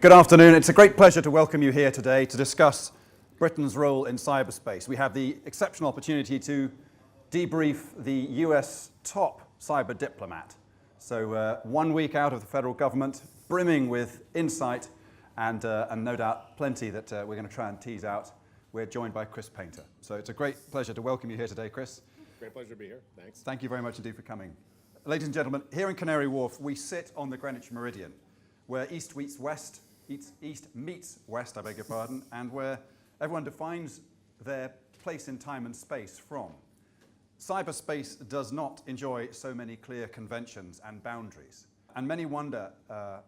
Good afternoon. It's a great pleasure to welcome you here today to discuss Britain's role in cyberspace. We have the exceptional opportunity to debrief the US top cyber diplomat. So 1 week out of the federal government, brimming with insight and no doubt plenty that we're going to try and tease out. We're joined by Chris Painter. So it's a great pleasure to welcome you here today, Chris. Great pleasure to be here. Thanks. Thank you very much indeed for coming. Ladies and gentlemen, here in Canary Wharf, we sit on the Greenwich Meridian, where East meets West, I beg your pardon, and where everyone defines their place in time and space from. Cyberspace does not enjoy so many clear conventions and boundaries, and many wonder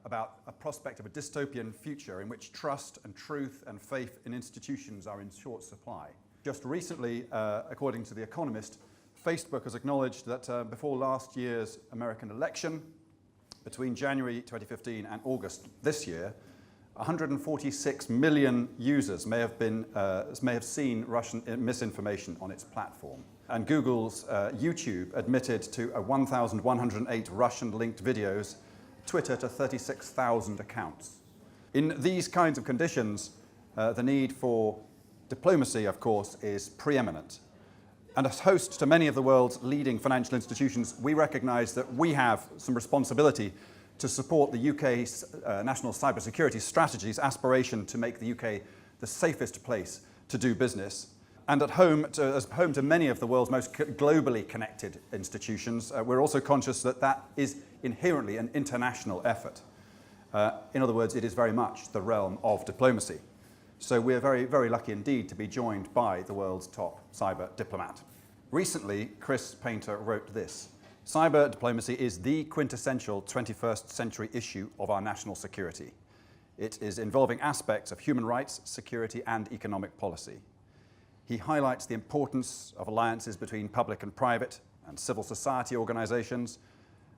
about a prospect of a dystopian future in which trust and truth and faith in institutions are in short supply. Just recently, according to The Economist, Facebook has acknowledged that before last year's American election, between January 2015 and August this year, 146 million users may have seen Russian misinformation on its platform. And Google's YouTube admitted to 1,108 Russian-linked videos, Twitter to 36,000 accounts. In these kinds of conditions, the need for diplomacy, of course, is preeminent. And as host to many of the world's leading financial institutions, we recognize that we have some responsibility to support the UK's national cybersecurity strategy's aspiration to make the UK the safest place to do business. And as home to many of the world's most globally connected institutions, we're also conscious that that is inherently an international effort. In other words, it is very much the realm of diplomacy. So we're very, very lucky indeed to be joined by the world's top cyber diplomat. Recently, Chris Painter wrote this: "Cyber diplomacy is the quintessential 21st century issue of our national security. It is involving aspects of human rights, security, and economic policy." He highlights the importance of alliances between public and private and civil society organizations,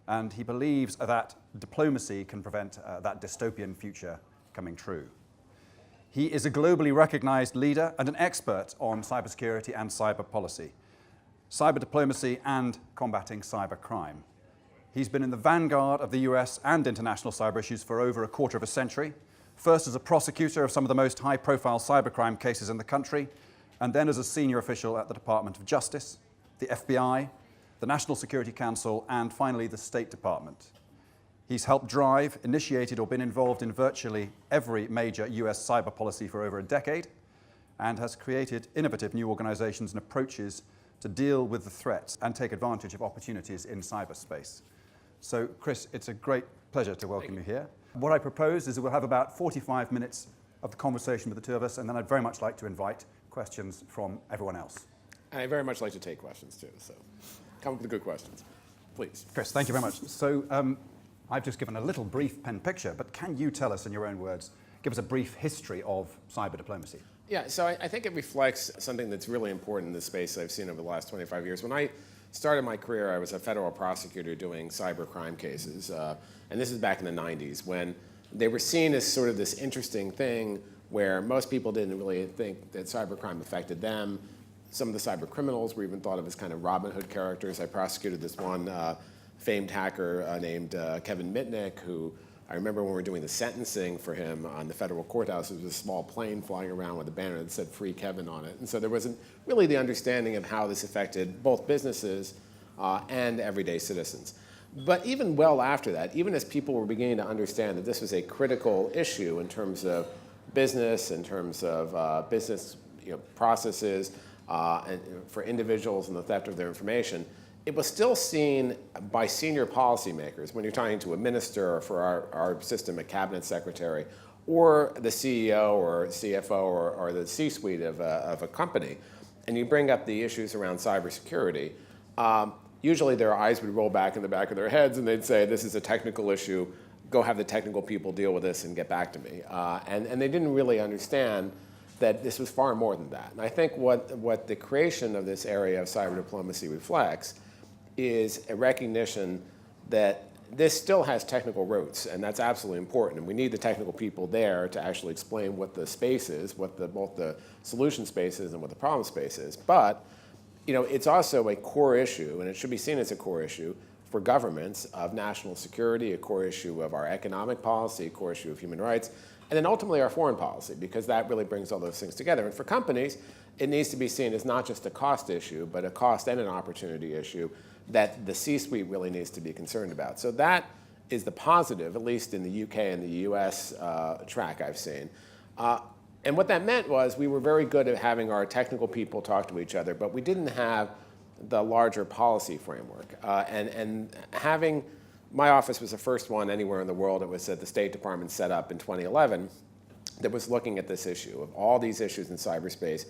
and he believes that diplomacy can prevent that dystopian future coming true. He is a globally recognized leader and an expert on cybersecurity and cyber policy, cyber diplomacy, and combating cyber crime. He's been in the vanguard of the US and international cyber issues for over a quarter of a century, first as a prosecutor of some of the most high-profile cybercrime cases in the country, and then as a senior official at the Department of Justice, the FBI, the National Security Council, and finally the State Department. He's helped drive, initiated, or been involved in virtually every major US cyber policy for over a decade, and has created innovative new organizations and approaches to deal with the threats and take advantage of opportunities in cyberspace. So, Chris, it's a great pleasure to welcome you here. What I propose is that we'll have about 45 minutes of the conversation with the two of us, and then I'd very much like to invite questions from everyone else. And I very much like to take questions too, so come up with good questions, please. Chris, thank you very much. So, I've just given a little brief pen picture, but can you tell us in your own words, give us a brief history of cyber diplomacy? Yeah, so I think it reflects something that's really important in the space I've seen over the last 25 years. When I started my career, I was a federal prosecutor doing cyber crime cases, and this is back in the 90s, when they were seen as sort of this interesting thing where most people didn't really think that cyber crime affected them. Some of the cyber criminals were even thought of as kind of Robin Hood characters. I prosecuted this one famed hacker named Kevin Mitnick, who I remember when we were doing the sentencing for him on the federal courthouse, there was a small plane flying around with a banner that said "Free Kevin" on it. And so there wasn't really the understanding of how this affected both businesses and everyday citizens. But even well after that, even as people were beginning to understand that this was a critical issue in terms of business, in terms of business processes, and for individuals and the theft of their information, it was still seen by senior policymakers, when you're talking to a minister, or for our system, a cabinet secretary, or the CEO or CFO or the C-suite of a company, and you bring up the issues around cybersecurity, usually their eyes would roll back in the back of their heads and they'd say, "This is a technical issue, go have the technical people deal with this and get back to me." And they didn't really understand that this was far more than that. And I think what the creation of this area of cyber diplomacy reflects is a recognition that this still has technical roots, and that's absolutely important. And we need the technical people there to actually explain what the space is, what both the solution space is and what the problem space is. But it's also a core issue, and it should be seen as a core issue for governments of national security, a core issue of our economic policy, a core issue of human rights, and then ultimately our foreign policy, because that really brings all those things together. And for companies, it needs to be seen as not just a cost issue, but a cost and an opportunity issue that the C-suite really needs to be concerned about. So that is the positive, at least in the UK and the US track I've seen. And what that meant was we were very good at having our technical people talk to each other, but we didn't have the larger policy framework. And having, my office was the first one anywhere in the world. It was at the State Department set up in 2011 that was looking at this issue of all these issues in cyberspace.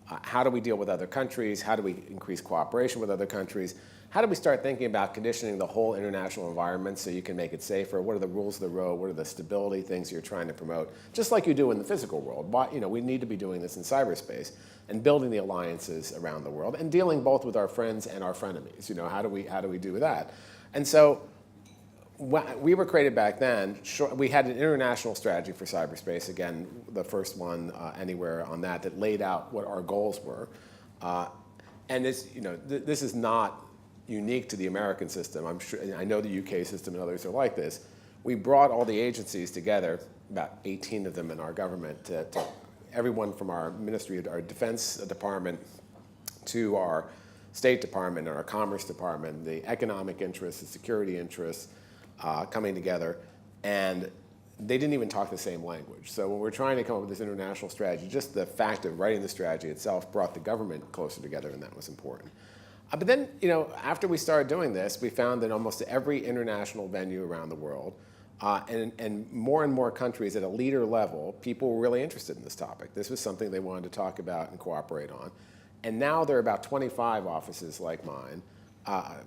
How do we deal with other countries? How do we increase cooperation with other countries? How do we start thinking about conditioning the whole international environment so you can make it safer? What are the rules of the road? What are the stability things you're trying to promote? Just like you do in the physical world. We need to be doing this in cyberspace and building the alliances around the world and dealing both with our friends and our frenemies. How do we do that? And so we were created back then. We had an international strategy for cyberspace, again, the first one anywhere on that laid out what our goals were. And this is not unique to the American system. I'm sure, I know the UK system and others are like this. We brought all the agencies together, about 18 of them in our government, to everyone from our ministry, our Defense Department, to our State Department and our Commerce Department, the economic interests, the security interests, coming together, and they didn't even talk the same language. So when we're trying to come up with this international strategy, just the fact of writing the strategy itself brought the government closer together, and that was important. But then, after we started doing this, we found that almost every international venue around the world, and more countries at a leader level, people were really interested in this topic. This was something they wanted to talk about and cooperate on. And now there are about 25 offices like mine,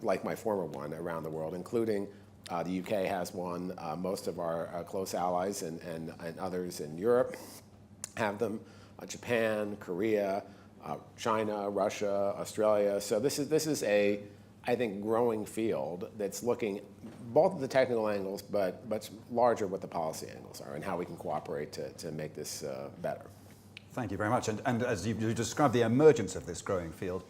like my former one, around the world, including the UK has one. Most of our close allies and others in Europe have them. Japan, Korea, China, Russia, Australia. So this is a, I think, growing field that's looking both at the technical angles, but much larger what the policy angles are and how we can cooperate to make this better. Thank you very much. And as you described the emergence of this growing field,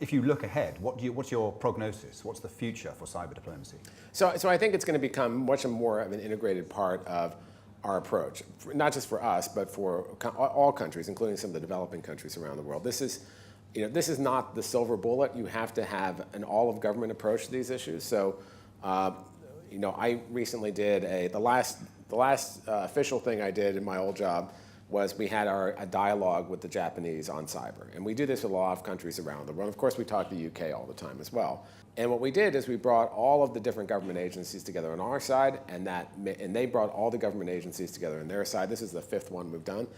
if you look ahead, what's your prognosis? What's the future for cyber diplomacy? So I think it's going to become much more of an integrated part of our approach, not just for us, but for all countries, including some of the developing countries around the world. This is not the silver bullet. You have to have an all-of-government approach to these issues. So, I recently did the last official thing I did in my old job was we had a dialogue with the Japanese on cyber. And we do this with a lot of countries around the world. Of course, we talk to the UK all the time as well. And what we did is we brought all of the different government agencies together on our side, and they brought all the government agencies together on their side. This is the 5th one we've done.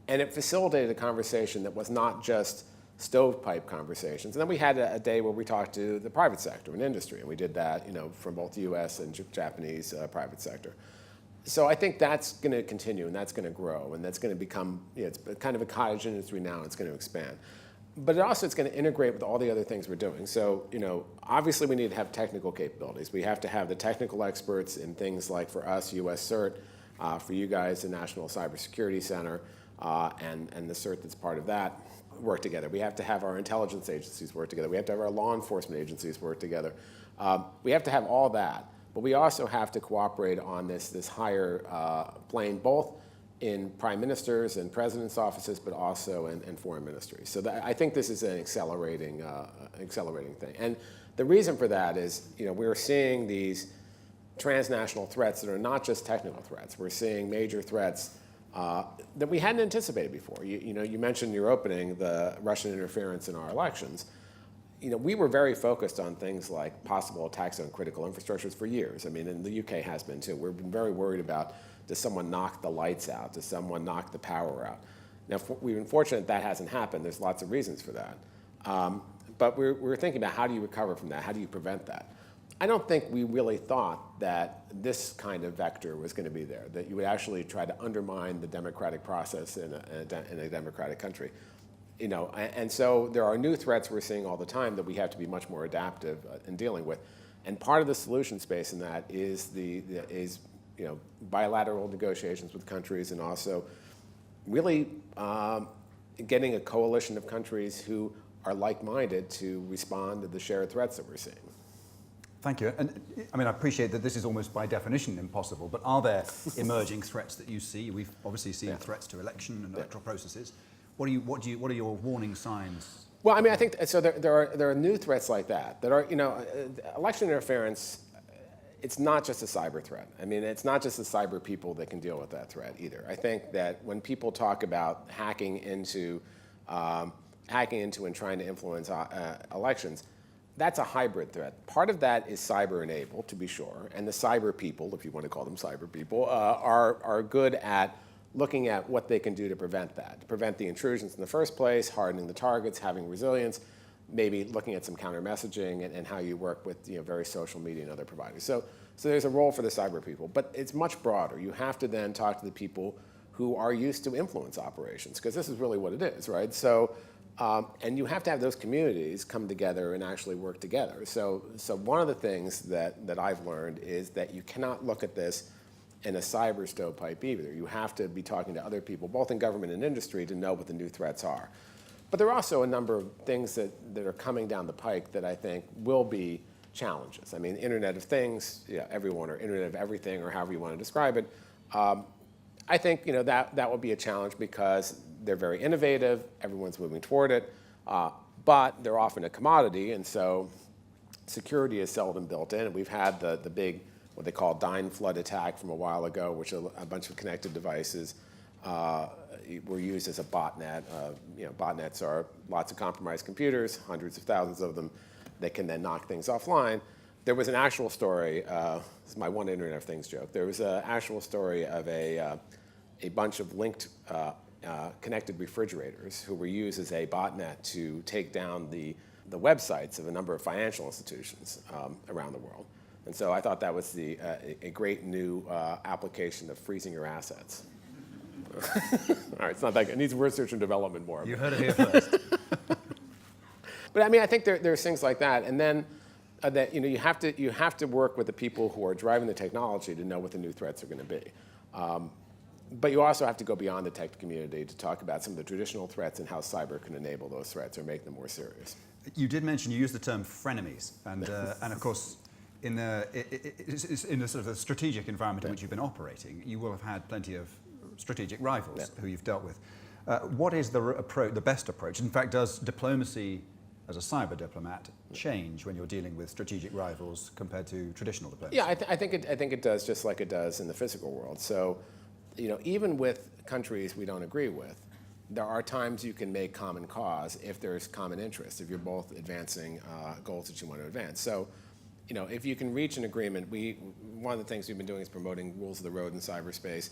And it facilitated a conversation that was not just stovepipe conversations. And then we had a day where we talked to the private sector and industry, and we did that from both the US and Japanese private sector. So I think that's going to continue, and that's going to grow, and that's going to become, it's kind of a cottage industry now, it's going to expand. But it's going to integrate with all the other things we're doing. So, obviously we need to have technical capabilities. We have to have the technical experts in things like, for us, US CERT, for you guys, the National Cybersecurity Center, and the CERT that's part of that, work together. We have to have our intelligence agencies work together. We have to have our law enforcement agencies work together. We have to have all that. But we also have to cooperate on this higher plane, both in prime ministers and presidents' offices, but also in foreign ministries. So I think this is an accelerating thing. And the reason for that is, we're seeing these transnational threats that are not just technical threats. We're seeing major threats that we hadn't anticipated before. You mentioned in your opening the Russian interference in our elections. We were very focused on things like possible attacks on critical infrastructures for years. I mean, and the UK has been too. We've been very worried about, does someone knock the lights out? Does someone knock the power out? Now, we've been fortunate that hasn't happened. There's lots of reasons for that. But we're thinking about, how do you recover from that? How do you prevent that? I don't think we really thought that this kind of vector was going to be there, that you would actually try to undermine the democratic process in a democratic country. And so there are new threats we're seeing all the time that we have to be much more adaptive in dealing with. And part of the solution space in that is bilateral negotiations with countries, and also really getting a coalition of countries who are like-minded to respond to the shared threats that we're seeing. Thank you. And I mean, I appreciate that this is almost by definition impossible, but are there emerging threats that you see? We've obviously seen threats to election and electoral processes. What are your warning signs? Well, I mean, I think so. There are new threats like that are, election interference. It's not just a cyber threat. I mean, it's not just the cyber people that can deal with that threat either. I think that when people talk about hacking into and trying to influence elections, that's a hybrid threat. Part of that is cyber-enabled, to be sure, and the cyber people, if you want to call them cyber people, are good at looking at what they can do to prevent that, to prevent the intrusions in the first place, hardening the targets, having resilience, maybe looking at some counter messaging and how you work with various social media and other providers. So there's a role for the cyber people, but it's much broader. You have to then talk to the people who are used to influence operations, because this is really what it is, right? So, and you have to have those communities come together and actually work together. So one of the things that I've learned is that you cannot look at this in a cyber stovepipe either. You have to be talking to other people, both in government and industry, to know what the new threats are. But there are also a number of things that are coming down the pike that I think will be challenges. I mean, Internet of Things, everyone, or Internet of Everything, or however you want to describe it. I think that will be a challenge because they're very innovative, everyone's moving toward it, but they're often a commodity, and so security is seldom built in. And we've had the big, what they call Dyn flood attack from a while ago, which a bunch of connected devices were used as a botnet. Botnets are lots of compromised computers, hundreds of thousands of them, that can then knock things offline. There was an actual story, this is my one Internet of Things joke, there was an actual story of a bunch of linked connected refrigerators who were used as a botnet to take down the websites of a number of financial institutions around the world. And so I thought that was a great new application of freezing your assets. All right, it's not that good. It needs research and development more. You heard it here first. But I mean, I think there's things like that, and then that you have to work with the people who are driving the technology to know what the new threats are going to be. But you also have to go beyond the tech community to talk about some of the traditional threats and how cyber can enable those threats or make them more serious. You did mention, you used the term frenemies, and of course, in the sort of a strategic environment in which you've been operating, you will have had plenty of strategic rivals who you've dealt with. What is the best approach? In fact, does diplomacy as a cyber diplomat change when you're dealing with strategic rivals compared to traditional diplomacy? Yeah, I think it does, just like it does in the physical world. So, even with countries we don't agree with, there are times you can make common cause if there's common interest, if you're both advancing goals that you want to advance. So, if you can reach an agreement, one of the things we've been doing is promoting rules of the road in cyberspace,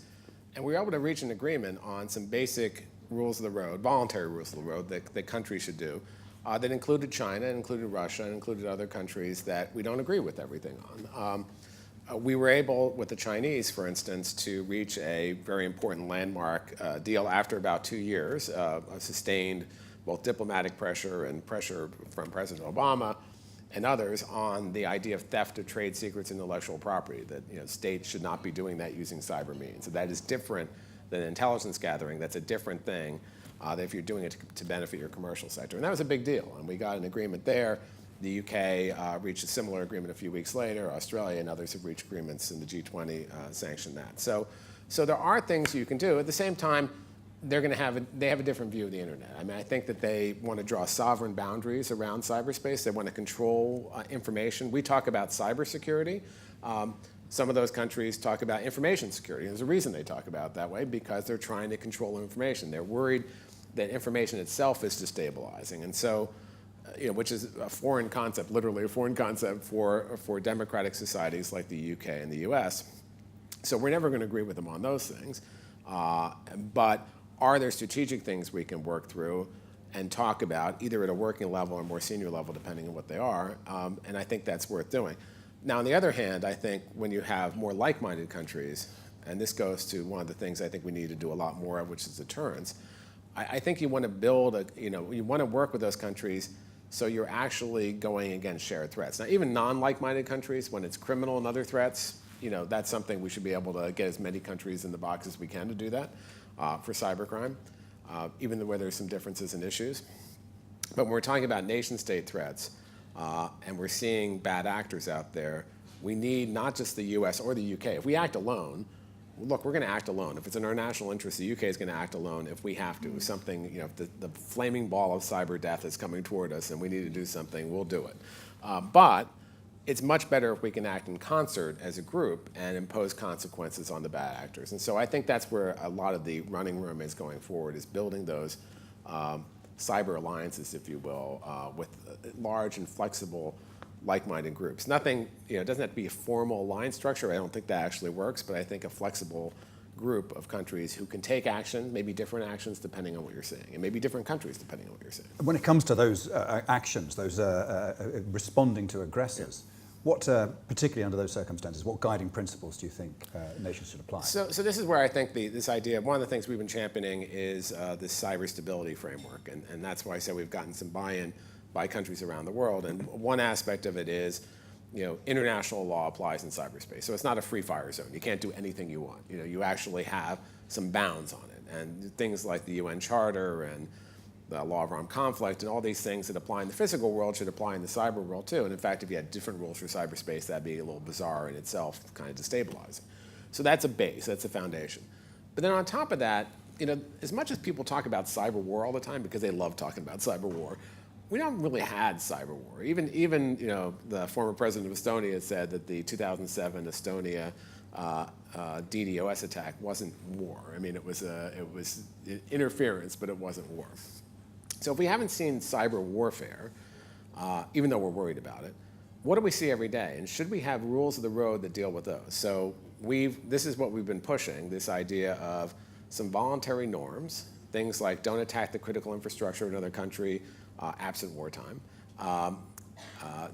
and we were able to reach an agreement on some basic rules of the road, voluntary rules of the road that countries should do, that included China, included Russia, and included other countries that we don't agree with everything on. We were able, with the Chinese, for instance, to reach a very important landmark deal after about 2 years of sustained both diplomatic pressure and pressure from President Obama and others on the idea of theft of trade secrets and intellectual property, that states should not be doing that using cyber means. So that is different than intelligence gathering. That's a different thing than if you're doing it to benefit your commercial sector. And that was a big deal, and we got an agreement there. The UK reached a similar agreement a few weeks later. Australia and others have reached agreements, and the G20 sanctioned that. So there are things you can do. At the same time, they have a different view of the internet. I mean, I think that they want to draw sovereign boundaries around cyberspace. They want to control information. We talk about cybersecurity. Some of those countries talk about information security. There's a reason they talk about it that way, because they're trying to control information. They're worried that information itself is destabilizing. And so, which is a foreign concept, literally a foreign concept for democratic societies like the UK and the US. So we're never going to agree with them on those things. But are there strategic things we can work through and talk about, either at a working level or more senior level, depending on what they are? And I think that's worth doing. Now, on the other hand, I think when you have more like-minded countries, and this goes to one of the things I think we need to do a lot more of, which is deterrence, I think you want to build you want to work with those countries so you're actually going against shared threats. Now, even non-like-minded countries, when it's criminal and other threats, that's something we should be able to get as many countries in the box as we can to do that for cybercrime, even where there's some differences in issues. But when we're talking about nation-state threats, and we're seeing bad actors out there, we need not just the US or the UK. If we act alone, look, we're going to act alone. If it's in our national interest, the UK is going to act alone if we have to. If something, you know, if the flaming ball of cyber death is coming toward us and we need to do something, we'll do it. But it's much better if we can act in concert as a group and impose consequences on the bad actors. And so I think that's where a lot of the running room is going forward, is building those cyber alliances, if you will, with large and flexible like-minded groups. Nothing, you know, it doesn't have to be a formal alliance structure. I don't think that actually works, but I think a flexible group of countries who can take action, maybe different actions depending on what you're seeing, and maybe different countries depending on what you're seeing. When it comes to those actions, those responding to aggressors, what, particularly under those circumstances, what guiding principles do you think nations should apply? So this is where I think this idea, one of the things we've been championing is this cyber stability framework, and that's why I said we've gotten some buy-in by countries around the world. And one aspect of it is, you know, international law applies in cyberspace. So it's not a free fire zone. You can't do anything you want. You know, you actually have some bounds on it. And things like the UN Charter and the law of armed conflict and all these things that apply in the physical world should apply in the cyber world too. And in fact, if you had different rules for cyberspace, that'd be a little bizarre in itself, kind of destabilizing. So that's a base, that's a foundation. But then on top of that, you know, as much as people talk about cyber war all the time because they love talking about cyber war, we haven't really had cyber war. Even you know, the former president of Estonia said that the 2007 Estonia DDoS attack wasn't war. I mean, it was interference, but it wasn't war. So if we haven't seen cyber warfare, even though we're worried about it, what do we see every day? And should we have rules of the road that deal with those? So this is what we've been pushing, this idea of some voluntary norms, things like don't attack the critical infrastructure of another country absent wartime.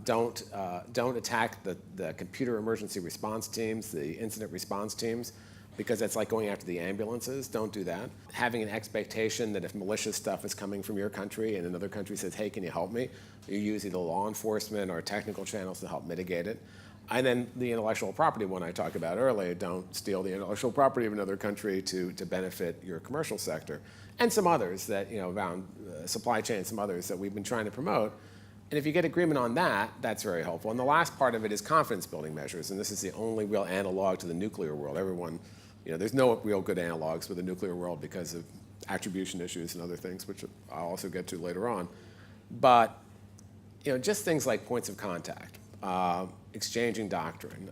Don't attack the computer emergency response teams, the incident response teams, because that's like going after the ambulances. Don't do that. Having an expectation that if malicious stuff is coming from your country and another country says, hey, can you help me? You use either law enforcement or technical channels to help mitigate it. And then the intellectual property one I talked about earlier, don't steal the intellectual property of another country to benefit your commercial sector. And some others that, you know, around supply chain, some others that we've been trying to promote. And if you get agreement on that, that's very helpful. And the last part of it is confidence building measures. And this is the only real analog to the nuclear world. Everyone, you know, there's no real good analogs with the nuclear world because of attribution issues and other things, which I'll also get to later on. But, you know, just things like points of contact, exchanging doctrine,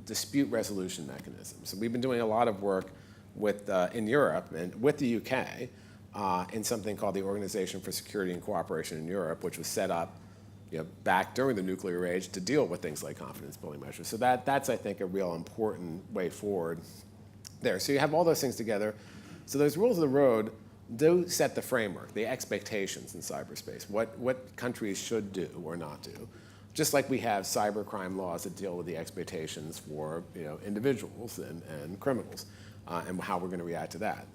dispute resolution mechanisms. So we've been doing a lot of work with, in Europe and with the UK in something called the Organization for Security and Cooperation in Europe, which was set up, you know, back during the nuclear age to deal with things like confidence building measures. So that's, I think, a real important way forward there. So you have all those things together. So those rules of the road do set the framework, the expectations in cyberspace, what countries should do or not do. Just like we have cybercrime laws that deal with the expectations for, you know, individuals and criminals and how we're going to react to that.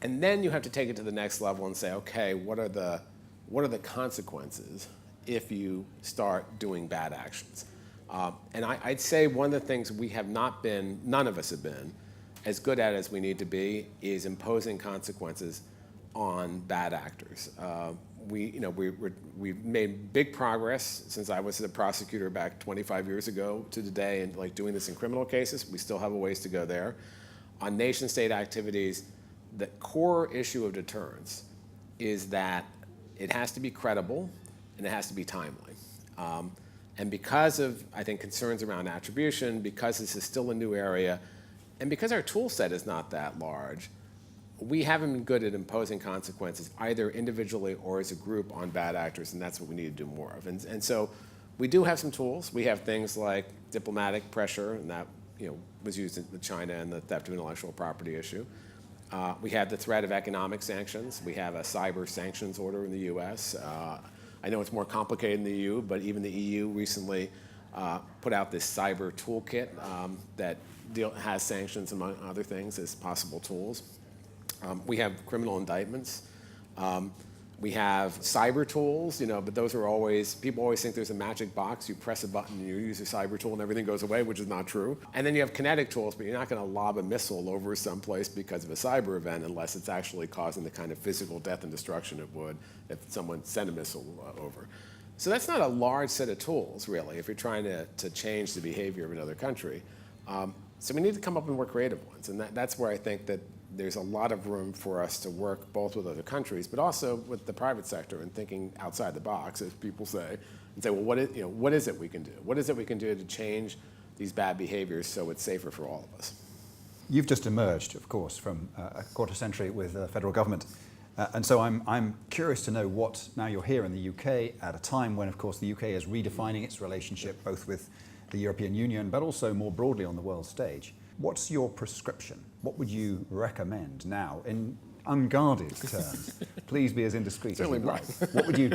And then you have to take it to the next level and say, okay, what are the consequences if you start doing bad actions? And I'd say one of the things we have not been, none of us have been, as good at as we need to be, is imposing consequences on bad actors. We've made big progress since I was a prosecutor back 25 years ago to today, and like doing this in criminal cases. We still have a ways to go there. On nation-state activities, the core issue of deterrence is that it has to be credible and it has to be timely. And because of, I think, concerns around attribution, because this is still a new area, and because our tool set is not that large, we haven't been good at imposing consequences either individually or as a group on bad actors, and that's what we need to do more of. And so we do have some tools. We have things like diplomatic pressure, and that, you know, was used with China and the theft of intellectual property issue. We have the threat of economic sanctions. We have a cyber sanctions order in the US. I know it's more complicated in the EU, but even the EU recently put out this cyber toolkit that has sanctions, among other things, as possible tools. We have criminal indictments. We have cyber tools, you know, but those are always, people always think there's a magic box. You press a button, and you use a cyber tool, and everything goes away, which is not true. And then you have kinetic tools, but you're not going to lob a missile over someplace because of a cyber event unless it's actually causing the kind of physical death and destruction it would if someone sent a missile over. So that's not a large set of tools, really, if you're trying to change the behavior of another country. So we need to come up with more creative ones, and that's where I think that there's a lot of room for us to work both with other countries, but also with the private sector and thinking outside the box, as people say, and say, well, what is it we can do? What is it we can do to change these bad behaviors so it's safer for all of us? You've just emerged, of course, from a quarter century with the federal government. And so I'm curious to know what, now you're here in the UK at a time when, of course, the UK is redefining its relationship both with the European Union, but also more broadly on the world stage. What's your prescription? What would you recommend now in unguarded terms? Please be as indiscreet as you like.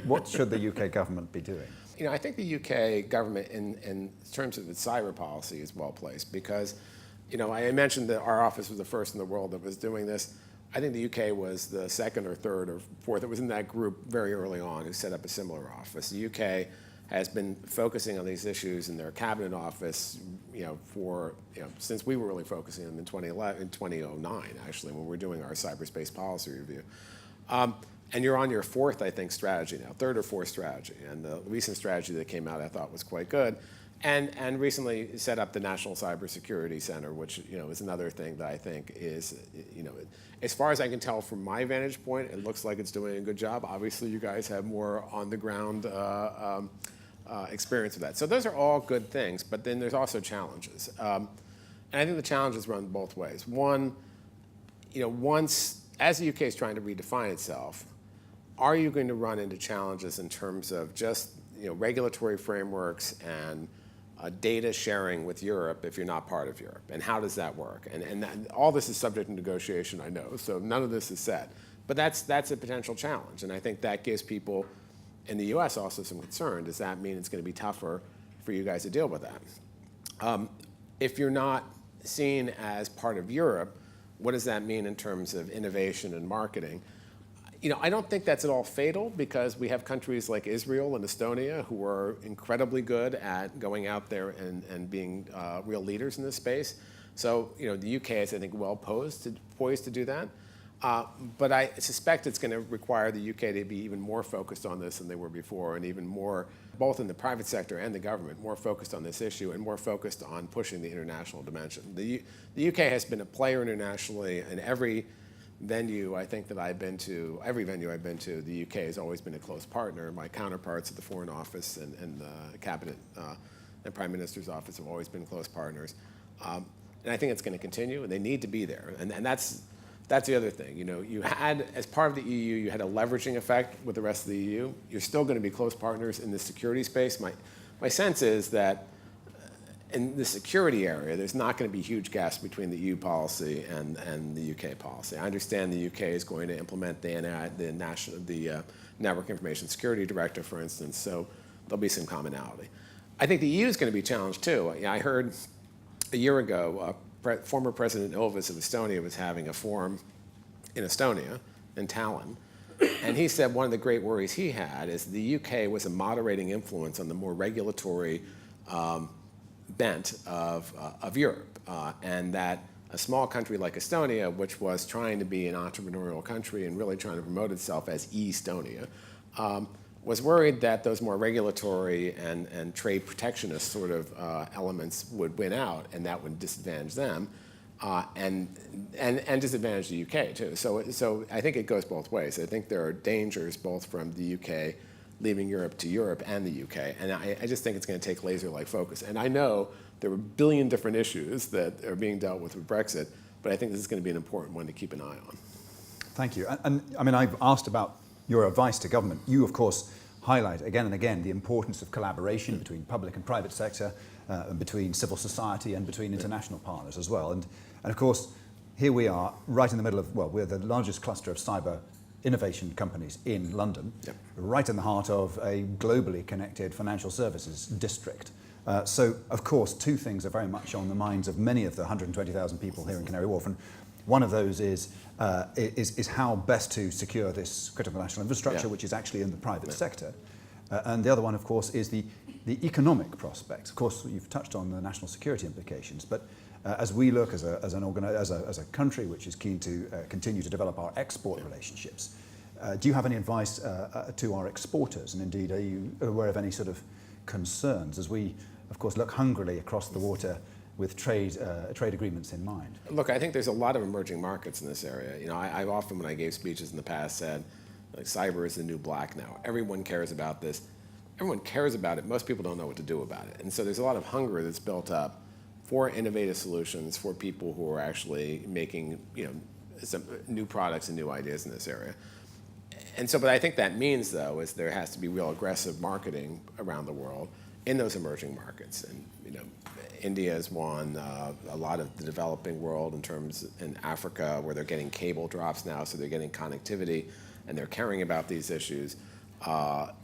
What should the UK government be doing? I think the UK government, in terms of its cyber policy, is well placed because, I mentioned that our office was the first in the world that was doing this. I think the UK was the second or third or fourth. It was in that group very early on who set up a similar office. The UK has been focusing on these issues in their cabinet office, since we were really focusing on them in 2009, actually, when we were doing our cyberspace policy review. And you're on your fourth, I think, strategy now, third or fourth strategy. And the recent strategy that came out, I thought, was quite good. And recently set up the National Cybersecurity Center, which is another thing that I think is, as far as I can tell from my vantage point, it looks like it's doing a good job. Obviously, you guys have more on the ground experience with that. So those are all good things, but then there's also challenges. And I think the challenges run both ways. One, once, as the UK is trying to redefine itself, are you going to run into challenges in terms of just regulatory frameworks and data sharing with Europe if you're not part of Europe? And how does that work? And all this is subject to negotiation, I know, so none of this is set. But that's a potential challenge, and I think that gives people in the US also some concern. Does that mean it's going to be tougher for you guys to deal with that? If you're not seen as part of Europe, what does that mean in terms of innovation and marketing? I don't think that's at all fatal because we have countries like Israel and Estonia who are incredibly good at going out there and being real leaders in this space. So, the UK is, I think, well poised to do that. But I suspect it's going to require the UK to be even more focused on this than they were before, and even more, both in the private sector and the government, more focused on this issue and more focused on pushing the international dimension. The UK has been a player internationally in every venue I think that I've been to, every venue I've been to, the UK has always been a close partner. My counterparts at the Foreign Office and the Cabinet and Prime Minister's Office have always been close partners. And I think it's going to continue, and they need to be there. And that's the other thing. You had, as part of the EU, you had a leveraging effect with the rest of the EU. You're still going to be close partners in the security space. My sense is that in the security area, there's not going to be huge gaps between the EU policy and the UK policy. I understand the UK is going to implement the Network Information Security Directive, for instance, so there'll be some commonality. I think the EU is going to be challenged too. I heard a year ago, former President Ilves of Estonia was having a forum in Estonia, in Tallinn, and he said one of the great worries he had is the UK was a moderating influence on the more regulatory bent of Europe, and that a small country like Estonia, which was trying to be an entrepreneurial country and really trying to promote itself as Estonia, was worried that those more regulatory and trade protectionist sort of elements would win out, and that would disadvantage them, and disadvantage the UK too. So I think it goes both ways. I think there are dangers both from the UK leaving Europe to Europe and the UK. And I just think it's going to take laser-like focus. And I know there were a billion different issues that are being dealt with Brexit, but I think this is going to be an important one to keep an eye on. Thank you. And I mean, I've asked about your advice to government. You, of course, highlight again and again the importance of collaboration between public and private sector, and between civil society and between international partners as well. And of course, here we are right in the middle of, well, we're the largest cluster of cyber innovation companies in London, yep, right in the heart of a globally connected financial services district. So, of course, two things are very much on the minds of many of the 120,000 people here in Canary Wharf, and one of those is how best to secure this critical national infrastructure, yeah, which is actually in the private, yeah, sector. And the other one, of course, is the economic prospects. Of course, you've touched on the national security implications, but as we look as a country which is keen to continue to develop our export relationships, Do you have any advice to our exporters? And indeed, are you aware of any sort of concerns as we, of course, look hungrily across the water with trade agreements in mind? Look, I think there's a lot of emerging markets in this area. You know, I've often, when I gave speeches in the past, said, like, cyber is the new black now. Everyone cares about this. Everyone cares about it. Most people don't know what to do about it. And so there's a lot of hunger that's built up for innovative solutions for people who are actually making, you know, some new products and new ideas in this area. And so, but I think that means, though, is there has to be real aggressive marketing around the world in those emerging markets. And, you know, India is one, a lot of the developing world in Africa, where they're getting cable drops now, so they're getting connectivity, and they're caring about these issues.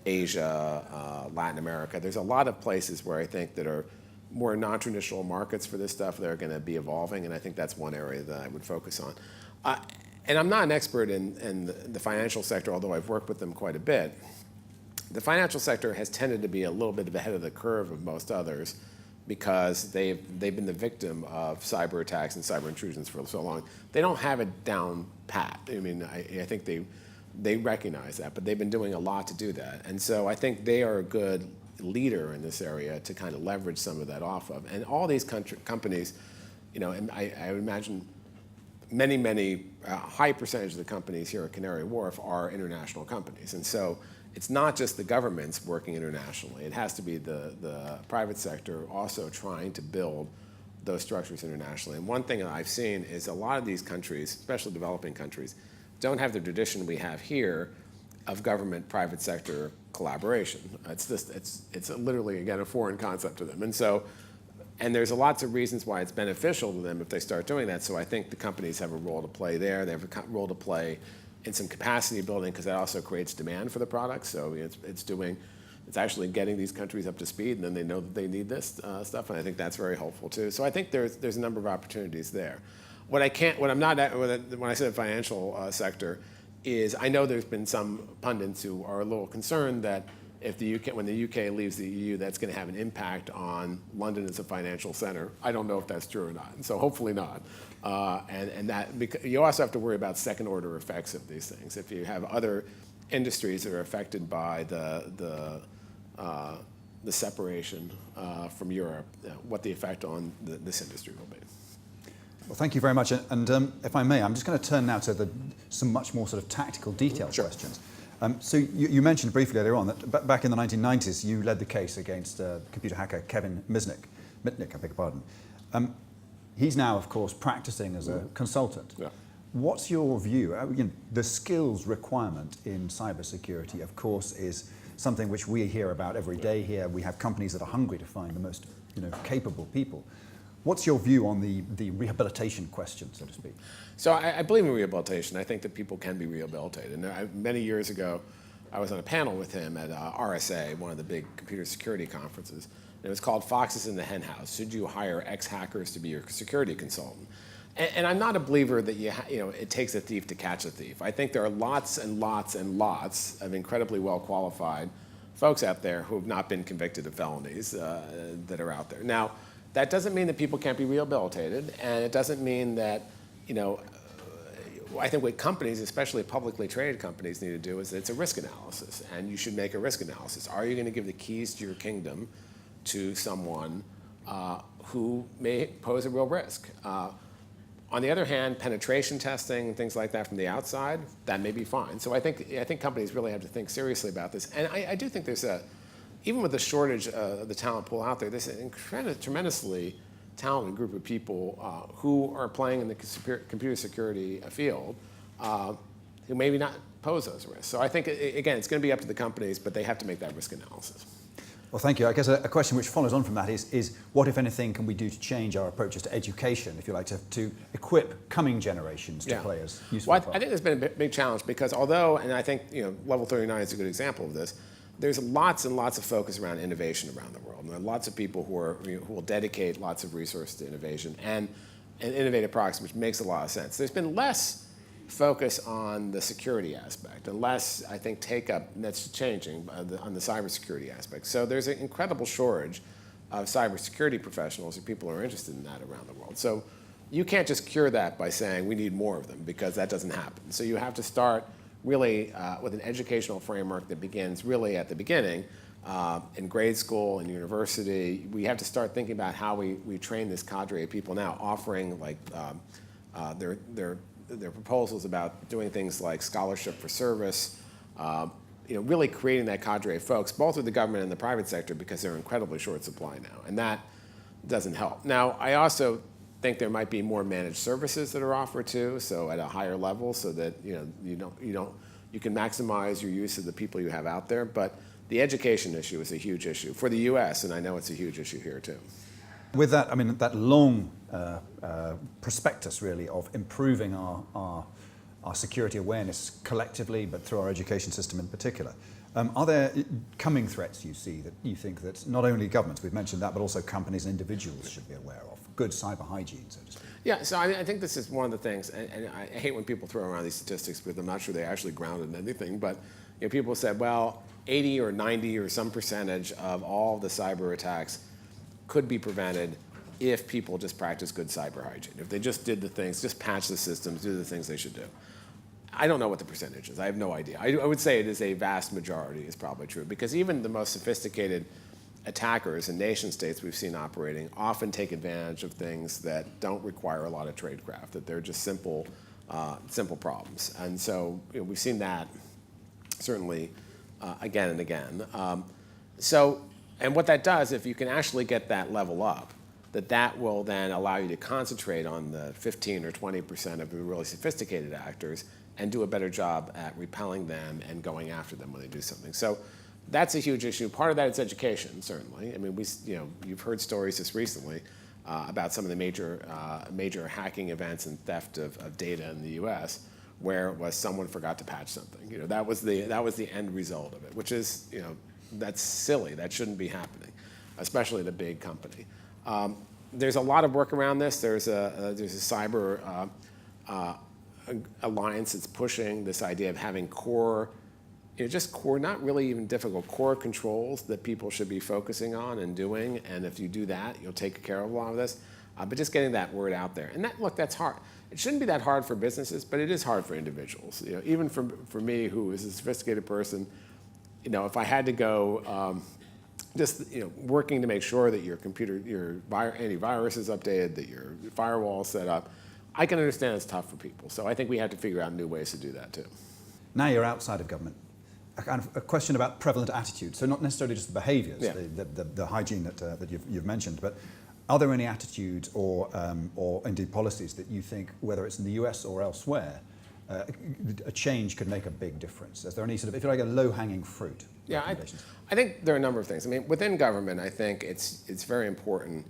Asia, Latin America, there's a lot of places where I think that are more non-traditional markets for this stuff that are going to be evolving, and I think that's one area that I would focus on. And I'm not an expert in the financial sector, although I've worked with them quite a bit. The financial sector has tended to be a little bit ahead of the curve of most others because they've been the victim of cyber attacks and cyber intrusions for so long. They don't have it down pat. I mean, I think they recognize that, but they've been doing a lot to do that. And so I think they are a good leader in this area to kind of leverage some of that off of. And all these companies, you know, and I would imagine many high percentage of the companies here at Canary Wharf are international companies. And so it's not just the governments working internationally. It has to be the private sector also trying to build those structures internationally. And one thing that I've seen is a lot of these countries, especially developing countries, don't have the tradition we have here of government-private sector collaboration. It's literally, again, a foreign concept to them. And so, and there's lots of reasons why it's beneficial to them if they start doing that. So I think the companies have a role to play there. They have a role to play in some capacity building because that also creates demand for the product. So it's actually getting these countries up to speed, and then they know that they need this stuff, and I think that's very helpful too. So I think there's a number of opportunities there. When I said financial sector, is I know there's been some pundits who are a little concerned that if when the UK leaves the EU, that's going to have an impact on London as a financial center. I don't know if that's true or not, and so hopefully not. And that, because you also have to worry about second-order effects of these things. If you have other industries that are affected by the separation from Europe, what the effect on this industry will be. Well, thank you very much. And if I may, I'm just going to turn now to some much more sort of tactical, detailed questions. So you mentioned briefly earlier on that back in the 1990s, you led the case against computer hacker Kevin Mitnick, I beg your pardon. He's now, of course, practicing as a consultant. Yeah. What's your view? The skills requirement in cybersecurity, of course, is something which we hear about every day here. We have companies that are hungry to find the most capable people. What's your view on the rehabilitation question, so to speak? So I believe in rehabilitation. I think that people can be rehabilitated. And many years ago, I was on a panel with him at RSA, one of the big computer security conferences. And it was called Foxes in the Henhouse. Should you hire ex-hackers to be your security consultant? And I'm not a believer that it takes a thief to catch a thief. I think there are lots and lots and lots of incredibly well-qualified folks out there who have not been convicted of felonies that are out there. Now, that doesn't mean that people can't be rehabilitated, and it doesn't mean that, I think what companies, especially publicly traded companies, need to do is it's a risk analysis, and you should make a risk analysis. Are you going to give the keys to your kingdom to someone who may pose a real risk? On the other hand, penetration testing and things like that from the outside, that may be fine. So I think companies really have to think seriously about this, and I do think there's even with the shortage of the talent pool out there, there's an tremendously talented group of people who are playing in the computer security field who maybe not pose those risks. So I think, again, it's going to be up to the companies, but they have to make that risk analysis. Well, thank you. I guess a question which follows on from that is what, if anything, can we do to change our approaches to education, if you like, to equip coming generations to play as useful Well, I think there's been a big challenge because although, and I think Level 39 is a good example of this, there's lots and lots of focus around innovation around the world. And there are lots of people who will dedicate lots of resources to innovation and innovative products, which makes a lot of sense. There's been less focus on the security aspect and less, I think, take-up that's changing on the cybersecurity aspect. So there's an incredible shortage of cybersecurity professionals or people who are interested in that around the world. So you can't just cure that by saying we need more of them because that doesn't happen. So you have to start really with an educational framework that begins really at the beginning, in grade school and university. We have to start thinking about how we train this cadre of people now, offering like their proposals about doing things like scholarship for service, really creating that cadre of folks, both with the government and the private sector, because they're incredibly short supply now, and that doesn't help. Now, I also think there might be more managed services that are offered too, so at a higher level, so that you can maximize your use of the people you have out there. But the education issue is a huge issue for the U.S., and I know it's a huge issue here too. With that, I mean, that long prospectus really of improving our security awareness collectively, but through our education system in particular. Are there coming threats you see that you think that not only governments, we've mentioned that, but also companies and individuals should be aware of? Good cyber hygiene, so to speak. Yeah, so I think this is one of the things, and I hate when people throw around these statistics because I'm not sure they're actually grounded in anything, but people said, well, 80 or 90 or some percentage of all the cyber attacks could be prevented if people just practice good cyber hygiene. If they just did the things, just patch the systems, do the things they should do. I don't know what the percentage is. I have no idea. I would say it is a vast majority is probably true, because even the most sophisticated attackers and nation states we've seen operating often take advantage of things that don't require a lot of tradecraft, that they're just simple problems. And so we've seen that certainly again and again. And what that does, if you can actually get that level up, that will then allow you to concentrate on the 15 or 20% of the really sophisticated actors and do a better job at repelling them and going after them when they do something. So that's a huge issue. Part of that is education, certainly. I mean, you've heard stories just recently about some of the major hacking events and theft of data in the U.S. where it was someone forgot to patch something. That was the end result of it, which is that's silly. That shouldn't be happening, especially at a big company. There's a lot of work around this. There's a cyber alliance that's pushing this idea of having core, not really even difficult, core controls that people should be focusing on and doing. And if you do that, you'll take care of a lot of this. But just getting that word out there. And that's hard. It shouldn't be that hard for businesses, but it is hard for individuals. Even for me, who is a sophisticated person, if I had to go working to make sure that your computer, your antivirus is updated, that your firewall is set up, I can understand it's tough for people. So I think we have to figure out new ways to do that too. Now you're outside of government. A question about prevalent attitudes. So not necessarily just the behaviours, the hygiene that you've mentioned, but are there any attitudes or indeed policies that you think, whether it's in the US or elsewhere, a change could make a big difference? Is there any sort of, if you like, a low-hanging fruit? Yeah, I think there are a number of things. I mean, within government, I think it's very important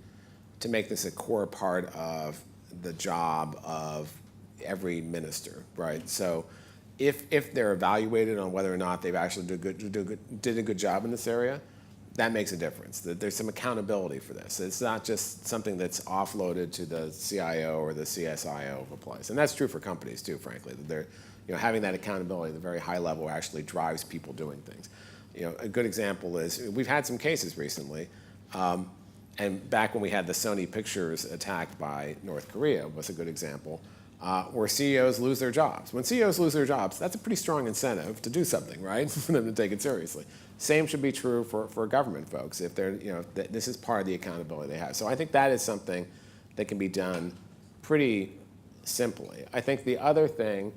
to make this a core part of the job of every minister, right? So if they're evaluated on whether or not they've actually did a good job in this area, that makes a difference. That there's some accountability for this. It's not just something that's offloaded to the CIO or the CSIO of a place. And that's true for companies too, frankly. That they're having that accountability at the very high level actually drives people doing things. A good example is we've had some cases recently, and back when we had the Sony Pictures attack by North Korea was a good example, where CEOs lose their jobs. When CEOs lose their jobs, that's a pretty strong incentive to do something, right? For them to take it seriously. Same should be true for government folks if they're, this is part of the accountability they have. So I think that is something that can be done pretty simply. I think the other thing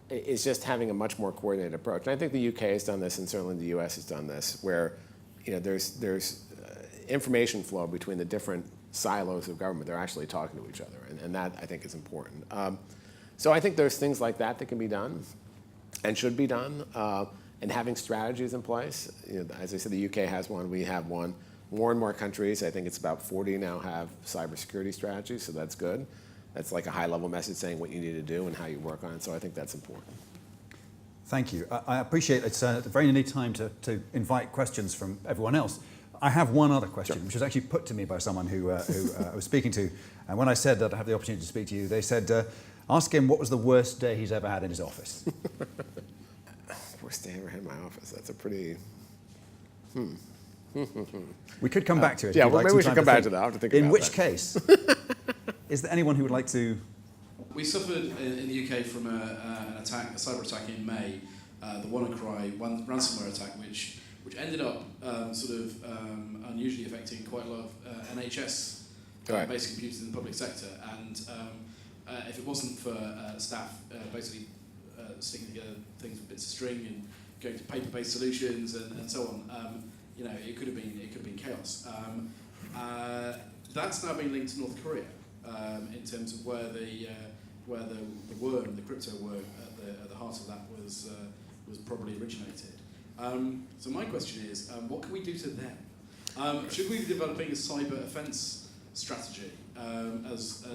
is just having a much more coordinated approach. And I think the UK has done this, and certainly the US has done this, where there's information flow between the different silos of government. They're actually talking to each other, and that I think is important. So I think there's things like that can be done and should be done, and having strategies in place. As I said, the UK has one, we have one. More and more countries, I think it's about 40 now, have cybersecurity strategies, so that's good. That's like a high-level message saying what you need to do and how you work on it, so I think that's important. Thank you. I appreciate it's a very neat time to invite questions from everyone else. I have one other question, which was actually put to me by someone who I was speaking to, and when I said that I have the opportunity to speak to you, they said, ask him what was the worst day he's ever had in his office. Worst day I ever had in my office, that's a pretty, We could come back to it. Yeah, well, maybe we should come back to that. I'll have to think about that. In which case, is there anyone who would like to? We suffered in the UK from a cyber attack in May, the WannaCry ransomware attack, which ended up unusually affecting quite a lot of NHS basic computers in the public sector. And if it wasn't for staff basically sticking together things with bits of string and going to paper-based solutions and so on, it could have been chaos. That's now been linked to North Korea in terms of where the worm, the crypto worm, at the heart of that was probably originated. So my question is, what can we do to them? Should we be developing a cyber offence strategy as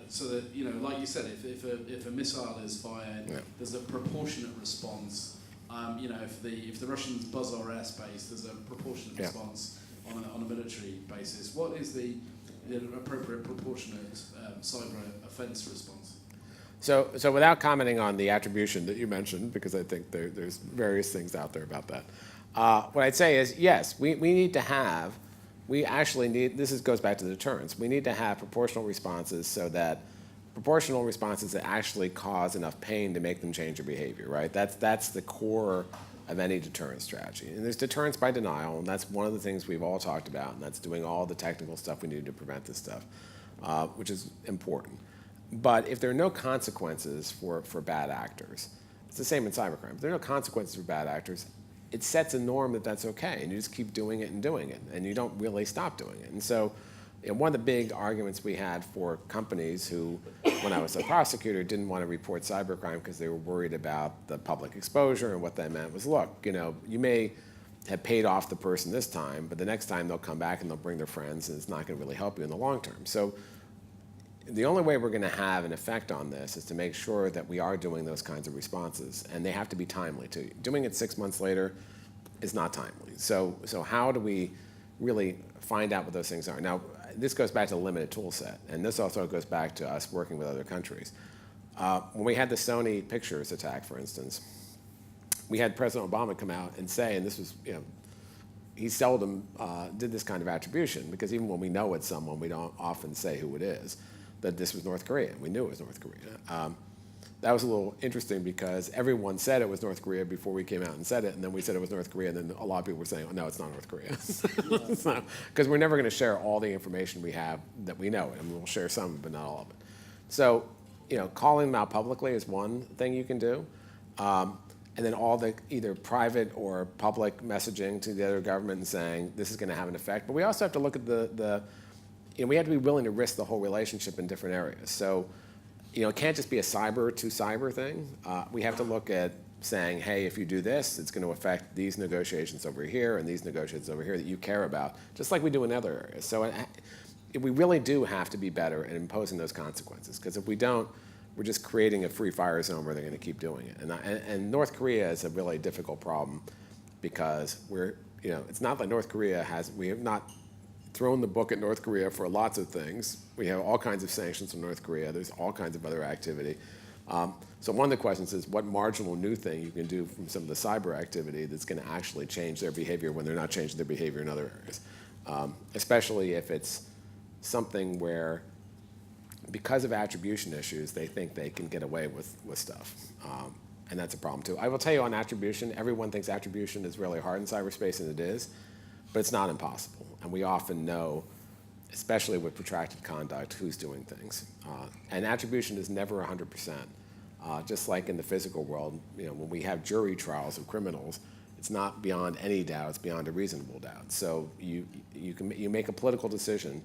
so that, like you said, if a missile is fired, there's a proportionate response. If the Russians buzz our airspace, there's a proportionate response on a military basis. What is the appropriate proportionate cyber offence response? So without commenting on the attribution that you mentioned, because I think there's various things out there about that, what I'd say is, yes, we actually need, goes back to deterrence, we need to have proportional responses so that proportional responses that actually cause enough pain to make them change their behavior, right? That's the core of any deterrence strategy. And there's deterrence by denial, and that's one of the things we've all talked about, and that's doing all the technical stuff we need to prevent this stuff, which is important. But if there are no consequences for bad actors, it's the same in cybercrime. If there are no consequences for bad actors, it sets a norm that that's okay, and you just keep doing it, and you don't really stop doing it. And so one of the big arguments we had for companies who, when I was a prosecutor, didn't want to report cybercrime because they were worried about the public exposure, and what that meant was, look, you may have paid off the person this time, but the next time they'll come back and they'll bring their friends, and it's not going to really help you in the long term. So the only way we're going to have an effect on this is to make sure that we are doing those kinds of responses, and they have to be timely too. Doing it 6 months later is not timely. So how do we really find out what those things are? Now, this goes back to the limited tool set, and this also goes back to us working with other countries. When we had the Sony Pictures attack, for instance, we had President Obama come out and say, and this was, he seldom did this kind of attribution, because even when we know it's someone, we don't often say who it is, that this was North Korea. We knew it was North Korea. That was a little interesting because everyone said it was North Korea before we came out and said it, and then we said it was North Korea, and then a lot of people were saying, oh, no, it's not North Korea. Because we're never going to share all the information we have that we know, and we'll share some, but not all of it. So, calling them out publicly is one thing you can do. And then all the either private or public messaging to the other government and saying this is going to have an effect. But we also have to look at we have to be willing to risk the whole relationship in different areas. So, it can't just be a cyber to cyber thing. We have to look at saying, hey, if you do this, it's going to affect these negotiations over here and these negotiations over here that you care about, just like we do in other areas. So we really do have to be better at imposing those consequences, because if we don't, we're just creating a free fire zone where they're going to keep doing it. And North Korea is a really difficult problem, because it's not like North Korea we have not thrown the book at North Korea for lots of things. We have all kinds of sanctions from North Korea. There's all kinds of other activity. So one of the questions is what marginal new thing you can do from some of the cyber activity that's going to actually change their behavior when they're not changing their behavior in other areas. Especially if it's something where, because of attribution issues, they think they can get away with stuff. And that's a problem too. I will tell you on attribution, everyone thinks attribution is really hard in cyberspace, and it is, but it's not impossible. And we often know, especially with protracted conduct, who's doing things. And attribution is never 100%. Just like in the physical world, when we have jury trials of criminals, it's not beyond any doubt, it's beyond a reasonable doubt. So you make a political decision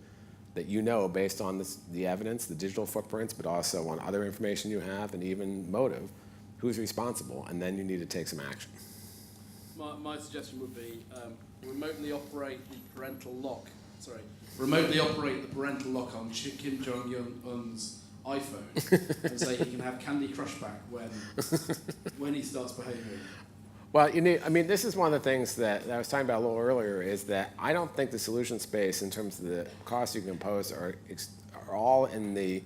that based on the evidence, the digital footprints, but also on other information you have, and even motive, who's responsible, and then you need to take some action. My suggestion would be remotely operate the parental lock. Remotely operate the parental lock on Kim Jong-un's iPhone and say he can have Candy Crush back when he starts behaving. Well, this is one of the things that I was talking about a little earlier, is that I don't think the solution space in terms of the costs you can impose are all in the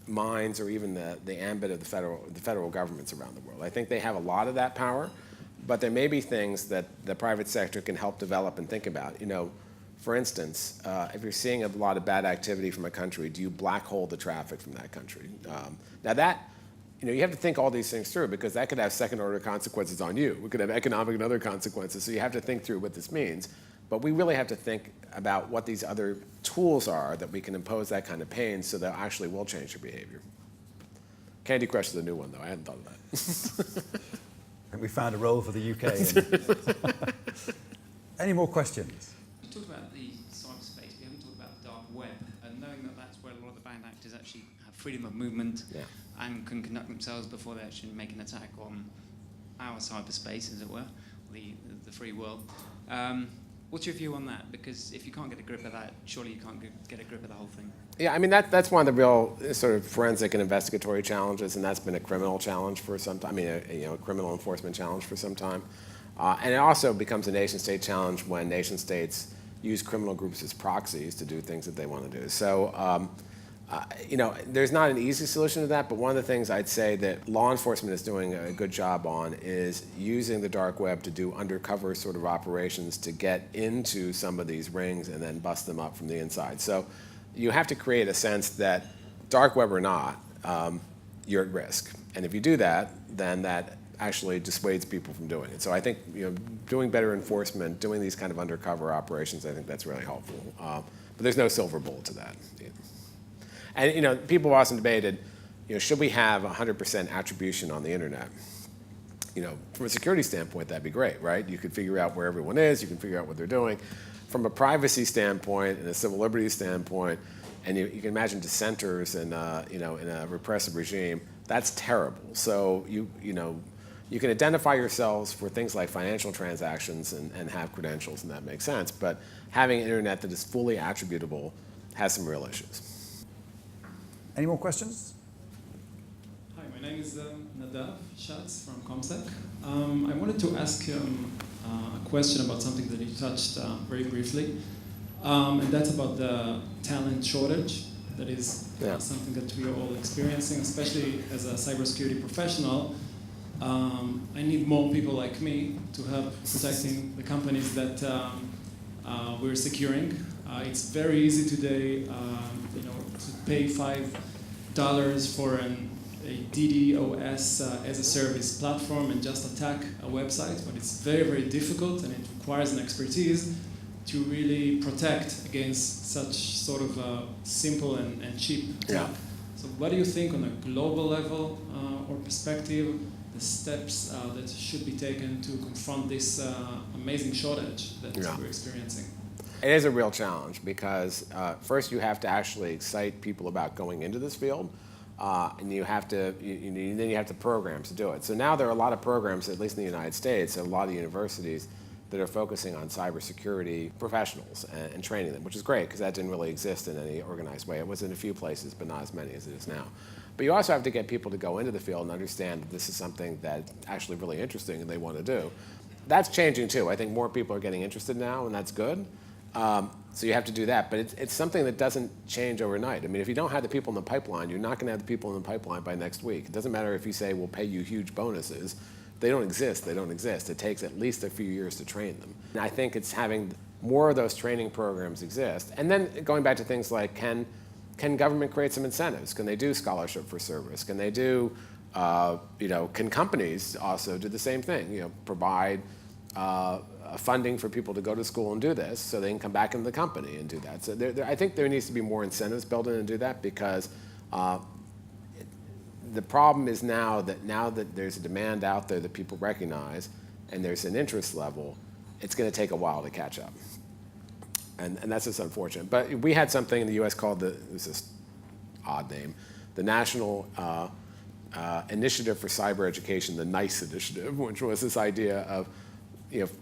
minds or even the ambit of the federal governments around the world. I think they have a lot of that power, but there may be things that the private sector can help develop and think about. For instance, if you're seeing a lot of bad activity from a country, do you black hole the traffic from that country? Now that you have to think all these things through because that could have second-order consequences on you. We could have economic and other consequences, so you have to think through what this means. But we really have to think about what these other tools are that we can impose that kind of pain so that actually will change your behavior. Candy Crush is a new one, though. I hadn't thought of that. I think we found a role for the UK. Any more questions? You talked about the cyberspace, we haven't talked about the dark web, and knowing that that's where a lot of the bad actors actually have freedom of movement and can conduct themselves before they actually make an attack on our cyberspace, as it were, the free world. What's your view on that? Because if you can't get a grip of that, surely you can't get a grip of the whole thing. Yeah, I mean, that's one of the real sort of forensic and investigatory challenges, and that's been a criminal challenge for some time, a criminal enforcement challenge for some time. And it also becomes a nation-state challenge when nation-states use criminal groups as proxies to do things that they want to do. So, there's not an easy solution to that, but one of the things I'd say that law enforcement is doing a good job on is using the dark web to do undercover sort of operations to get into some of these rings and then bust them up from the inside. So you have to create a sense that, dark web or not, you're at risk. And if you do that, then that actually dissuades people from doing it. So I think doing better enforcement, doing these kind of undercover operations, I think that's really helpful. But there's no silver bullet to that. And people have often debated, should we have 100% attribution on the internet? From a security standpoint, that'd be great, right? You could figure out where everyone is, you can figure out what they're doing. From a privacy standpoint and a civil liberties standpoint, and you can imagine dissenters in a repressive regime, that's terrible. So you can identify yourselves for things like financial transactions and have credentials, and that makes sense. But having an internet that is fully attributable has some real issues. Any more questions? Hi, my name is Nadav Schatz from ComSec. I wanted to ask a question about something that you touched very briefly, and that's about the talent shortage. That is something that we are all experiencing, especially as a cybersecurity professional. I need more people like me to help protecting the companies that we're securing. It's very easy today, to pay $5 for a DDoS as a service platform and just attack a website, but it's very, very difficult, and it requires an expertise to really protect against such sort of simple and cheap attack. So what do you think on a global level or perspective, the steps that should be taken to confront this amazing shortage that we're experiencing? It is a real challenge because first you have to actually excite people about going into this field, and then you have to programs to do it. So now there are a lot of programs, at least in the United States, a lot of universities that are focusing on cybersecurity professionals and training them, which is great because that didn't really exist in any organized way. It was in a few places, but not as many as it is now. But you also have to get people to go into the field and understand that this is something that's actually really interesting and they want to do. That's changing too. I think more people are getting interested now, and that's good. So you have to do that, but it's something that doesn't change overnight. I mean, if you don't have the people in the pipeline, you're not going to have the people in the pipeline by next week. It doesn't matter if you say we'll pay you huge bonuses. They don't exist. They don't exist. It takes at least a few years to train them. And I think it's having more of those training programs exist. And then going back to things like, can government create some incentives? Can they do scholarship for service? Can they do, can companies also do the same thing? Provide funding for people to go to school and do this so they can come back into the company and do that. So I think there needs to be more incentives built in and do that because the problem is now that there's a demand out there that people recognize and there's an interest level, it's going to take a while to catch up. And that's just unfortunate. But we had something in the US called this is odd name, the National Initiative for Cyber Education, the NICE initiative, which was this idea of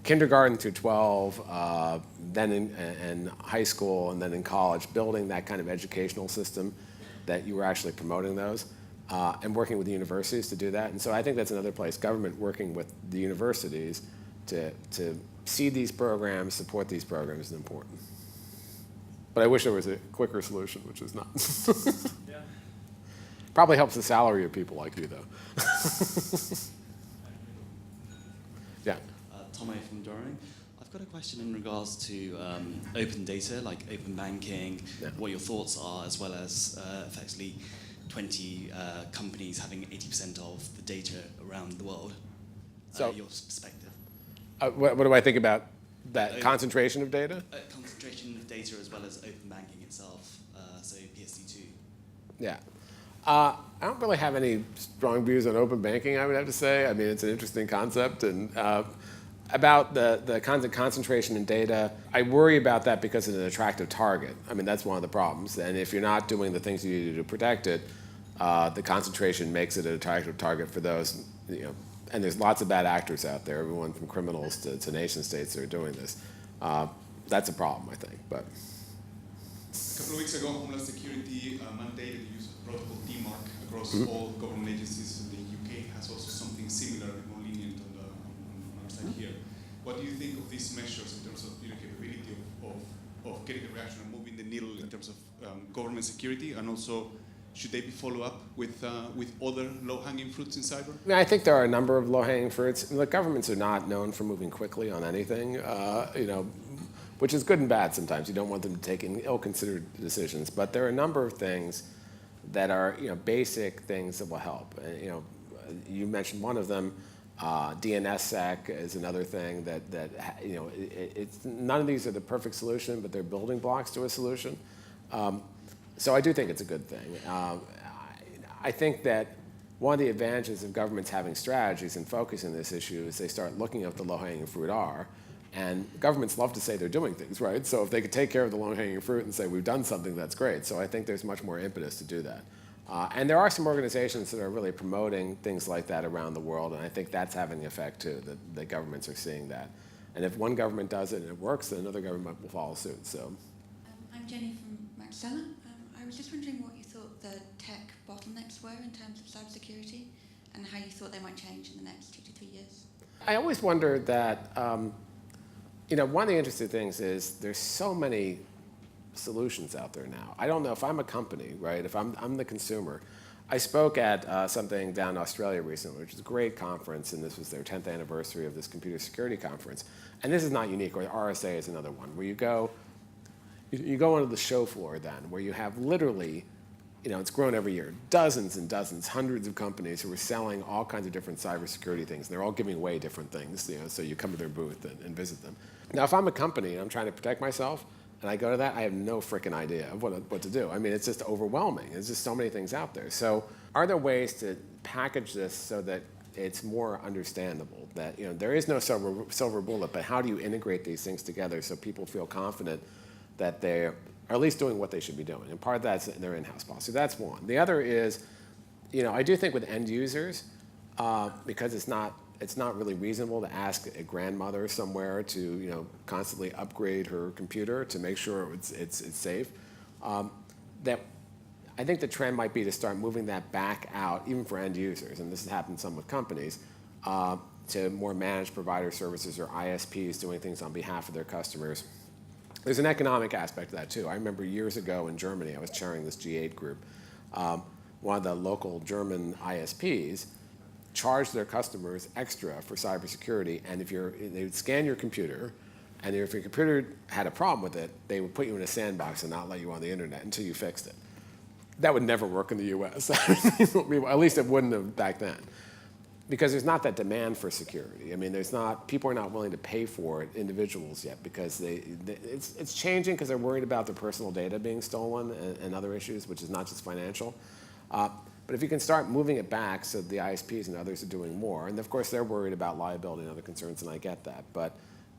kindergarten through 12, then in high school, and then in college, building that kind of educational system that you were actually promoting those, and working with the universities to do that. And so I think that's another place, government working with the universities to see these programs, support these programs is important. But I wish there was a quicker solution, which is not. Yeah. Probably helps the salary of people like you, though. Yeah. Tomo from Doring. I've got a question in regards to open data, like open banking, what your thoughts are, as well as effectively 20 companies having 80% of the data around the world. So, your perspective. What do I think about that concentration of data? Concentration of data as well as open banking itself, so PSD2. Yeah. I don't really have any strong views on open banking, I would have to say. I mean, it's an interesting concept. And about the concentration in data, I worry about that because it's an attractive target. I mean, that's one of the problems. And if you're not doing the things you need to do to protect it, the concentration makes it an attractive target for those, and there's lots of bad actors out there, everyone from criminals to nation states that are doing this. That's a problem, I think. But a couple of weeks ago, Homeland Security mandated the use of protocol DMARC across all government agencies. The UK has also something similar, more lenient on our side here. What do you think of these measures in terms of capability of getting a reaction and moving the needle in terms of government security, and also should they be followed up with other low-hanging fruits in cyber? I mean, I think there are a number of low-hanging fruits. The governments are not known for moving quickly on anything, which is good and bad sometimes. You don't want them to take ill-considered decisions. But there are a number of things that are basic things that will help. You mentioned one of them. DNSSEC is another thing that it's none of these are the perfect solution, but they're building blocks to a solution. So I do think it's a good thing. I think that one of the advantages of governments having strategies and focusing this issue is they start looking at what the low-hanging fruit are. And governments love to say they're doing things, right? So if they could take care of the low-hanging fruit and say, we've done something, that's great. So I think there's much more impetus to do that. And there are some organizations that are really promoting things like that around the world, and I think that's having an effect too, that governments are seeing that. And if one government does it and it works, then another government will follow suit. So, I'm Jenny from Maxella. I was just wondering what you thought the tech bottlenecks were in terms of cybersecurity, and how you thought they might change in the next 2 to 3 years. I always wonder that, one of the interesting things is there's so many solutions out there now. I don't know if I'm a company, right? If I'm the consumer. I spoke at something down in Australia recently, which is a great conference, and this was their 10th anniversary of this computer security conference. And this is not unique, or the RSA is another one, where you go onto the show floor then, where you have literally, it's grown every year, dozens and dozens, hundreds of companies who are selling all kinds of different cybersecurity things. They're all giving away different things, so you come to their booth and visit them. Now, if I'm a company and I'm trying to protect myself, and I go to that, I have no freaking idea of what to do. I mean, it's just overwhelming. There's just so many things out there. So are there ways to package this so that it's more understandable? That there is no silver bullet, but how do you integrate these things together so people feel confident that they're at least doing what they should be doing? And part of that's their in-house policy. That's one. The other is, I do think with end users, because it's not really reasonable to ask a grandmother somewhere to constantly upgrade her computer to make sure it's safe. That I think the trend might be to start moving that back out, even for end users, and this has happened some with companies, to more managed provider services or ISPs doing things on behalf of their customers. There's an economic aspect to that too. I remember years ago in Germany, I was chairing this G8 group. One of the local German ISPs charge their customers extra for cybersecurity, and they would scan your computer, and if your computer had a problem with it, they would put you in a sandbox and not let you on the internet until you fixed it. That would never work in the US. At least it wouldn't have back then. Because there's not that demand for security. I mean, people are not willing to pay for it, individuals yet, because it's changing because they're worried about their personal data being stolen and other issues, which is not just financial. But if you can start moving it back so the ISPs and others are doing more, and of course they're worried about liability and other concerns, and I get that, but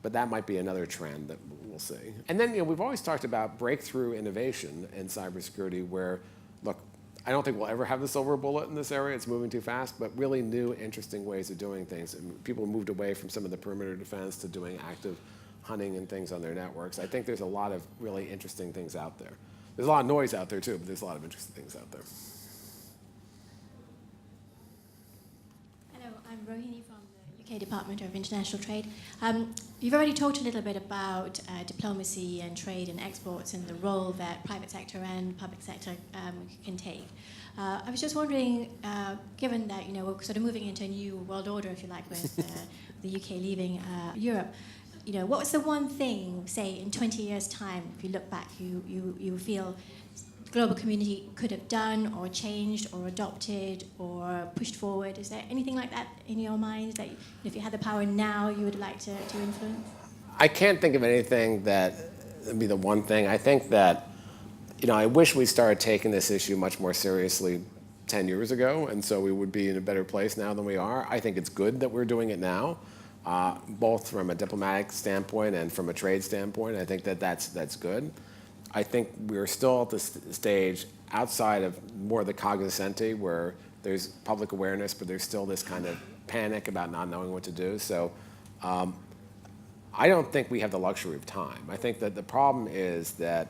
that might be another trend that we'll see. And then we've always talked about breakthrough innovation in cybersecurity where, look, I don't think we'll ever have the silver bullet in this area, it's moving too fast, but really new, interesting ways of doing things. And people moved away from some of the perimeter defense to doing active hunting and things on their networks. I think there's a lot of really interesting things out there. There's a lot of noise out there too, but there's a lot of interesting things out there. I'm Rohini from the UK Department of International Trade. You've already talked a little bit about diplomacy and trade and exports and the role that private sector and public sector can take. I was just wondering, given that we're sort of moving into a new world order, if you like, with the UK leaving Europe, what was the one thing, say, in 20 years' time, if you look back, you feel the global community could have done or changed or adopted or pushed forward? Is there anything like that in your mind that if you had the power now you would like to influence? I can't think of anything that would be the one thing. I think that, I wish we started taking this issue much more seriously 10 years ago, and so we would be in a better place now than we are. I think it's good that we're doing it now, both from a diplomatic standpoint and from a trade standpoint. I think that that's good. I think we're still at this stage outside of more the cognoscenti where there's public awareness, but there's still this kind of panic about not knowing what to do. So I don't think we have the luxury of time. I think that the problem is that,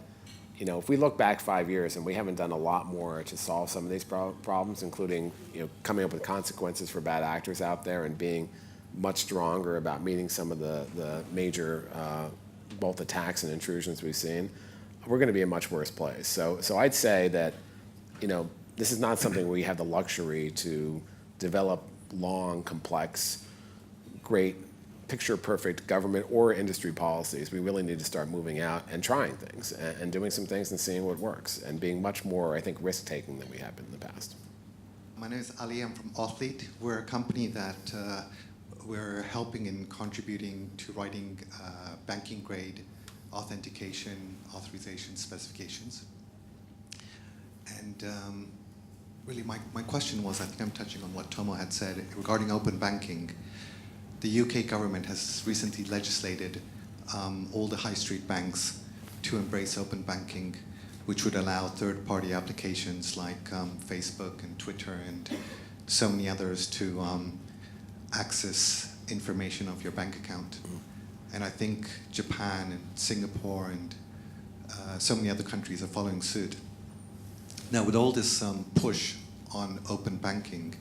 if we look back 5 years and we haven't done a lot more to solve some of these problems, including, coming up with consequences for bad actors out there and being much stronger about meeting some of the major both attacks and intrusions we've seen, we're going to be in a much worse place. So I'd say that, this is not something we have the luxury to develop long, complex, great, picture-perfect government or industry policies. We really need to start moving out and trying things and doing some things and seeing what works and being much more, I think, risk-taking than we have been in the past. My name is Ali. I'm from Athlete. We're a company that we're helping and contributing to writing banking-grade authentication, authorization specifications. And really, my question was, I think I'm touching on what Tomo had said regarding open banking. The UK government has recently legislated all the high street banks to embrace open banking, which would allow third-party applications like Facebook and Twitter and so many others to access information of your bank account. And I think Japan and Singapore and so many other countries are following suit. Now, with all this push on open banking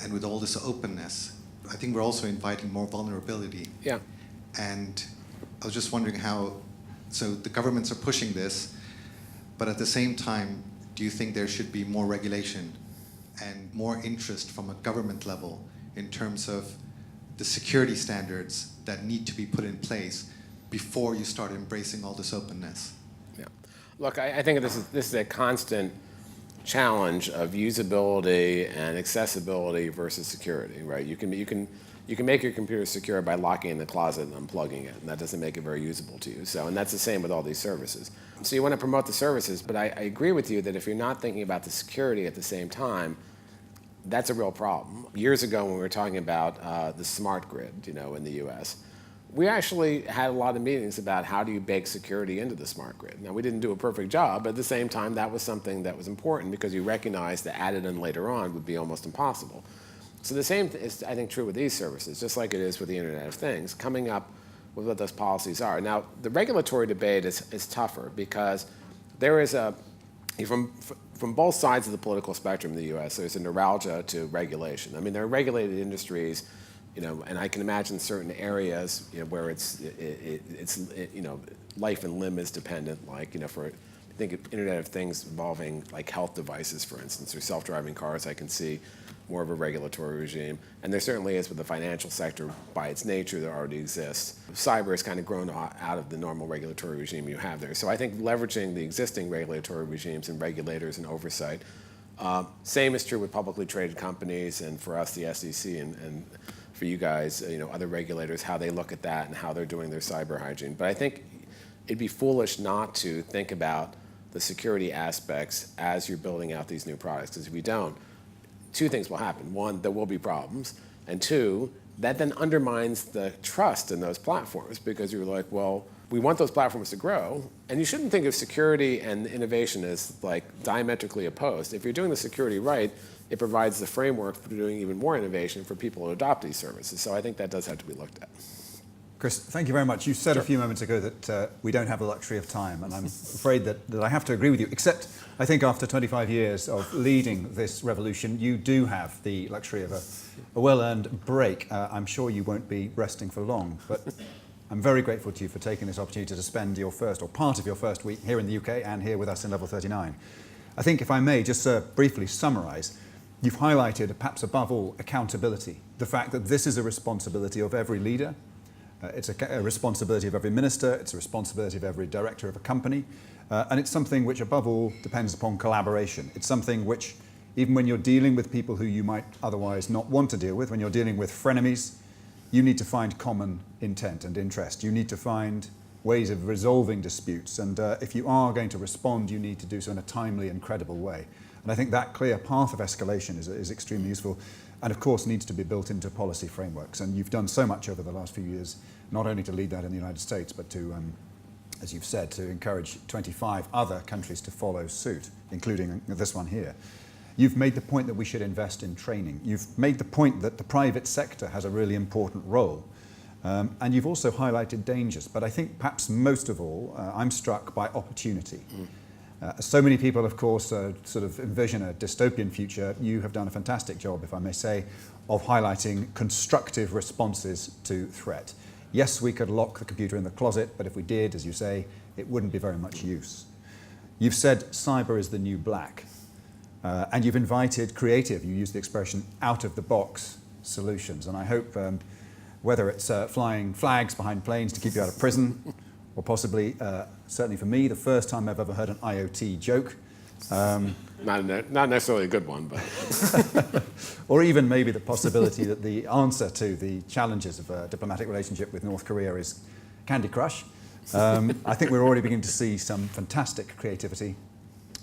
and with all this openness, I think we're also inviting more vulnerability. Yeah. And I was just wondering so the governments are pushing this, but at the same time, do you think there should be more regulation and more interest from a government level in terms of the security standards that need to be put in place before you start embracing all this openness? Yeah. Look, I think this is a constant challenge of usability and accessibility versus security, right? You can make your computer secure by locking it in the closet and unplugging it, and that doesn't make it very usable to you. So, and that's the same with all these services. So you want to promote the services, but I agree with you that if you're not thinking about the security at the same time, that's a real problem. Years ago, when we were talking about the smart grid, in the U.S., we actually had a lot of meetings about how do you bake security into the smart grid. Now, we didn't do a perfect job, but at the same time, that was something that was important because you recognized that added in later on would be almost impossible. So the same is, I think, true with these services, just like it is with the Internet of Things, coming up with what those policies are. Now, the regulatory debate is tougher because there is from both sides of the political spectrum in the U.S., there's a neuralgia to regulation. I mean, there are regulated industries, and I can imagine certain areas, where it's life and limb is dependent, like, I think of Internet of Things involving like health devices, for instance, or self-driving cars, I can see more of a regulatory regime. And there certainly is with the financial sector by its nature that already exists. Cyber has kind of grown out of the normal regulatory regime you have there. So I think leveraging the existing regulatory regimes and regulators and oversight. Same is true with publicly traded companies and for us, the SEC, and for you guys, other regulators, how they look at that and how they're doing their cyber hygiene. But I think it'd be foolish not to think about the security aspects as you're building out these new products, because if you don't, two things will happen. One, there will be problems, and two, that then undermines the trust in those platforms, because you're like, well, we want those platforms to grow, and you shouldn't think of security and innovation as like diametrically opposed. If you're doing the security right, it provides the framework for doing even more innovation for people to adopt these services. So I think that does have to be looked at. Chris, thank you very much. You said a few moments ago that we don't have the luxury of time, and I'm afraid that I have to agree with you, except I think after 25 years of leading this revolution, you do have the luxury of a well-earned break. I'm sure you won't be resting for long, but I'm very grateful to you for taking this opportunity to spend your first, or part of your first week here in the UK and here with us in Level 39. I think if I may just briefly summarise, you've highlighted, perhaps above all, accountability. The fact that this is a responsibility of every leader. It's a responsibility of every minister, it's a responsibility of every director of a company, And it's something which, above all, depends upon collaboration. It's something which, even when you're dealing with people who you might otherwise not want to deal with, when you're dealing with frenemies, you need to find common intent and interest. You need to find ways of resolving disputes. And if you are going to respond, you need to do so in a timely and credible way. And I think that clear path of escalation is extremely useful, and of course needs to be built into policy frameworks. And you've done so much over the last few years, not only to lead that in the United States, but to, as you've said, to encourage 25 other countries to follow suit, including this one here. You've made the point that we should invest in training. You've made the point that the private sector has a really important role. And you've also highlighted dangers. But I think perhaps most of all, I'm struck by opportunity. So many people, of course, sort of envision a dystopian future. You have done a fantastic job, if I may say, of highlighting constructive responses to threat. Yes, we could lock the computer in the closet, but if we did, as you say, it wouldn't be very much use. You've said cyber is the new black. And you've invited creative, you use the expression, out-of-the-box solutions. And I hope, whether it's flying flags behind planes to keep you out of prison, or possibly, certainly for me, the first time I've ever heard an IoT joke. Not necessarily a good one, but... Or even maybe the possibility that the answer to the challenges of a diplomatic relationship with North Korea is Candy Crush. I think we're already beginning to see some fantastic creativity,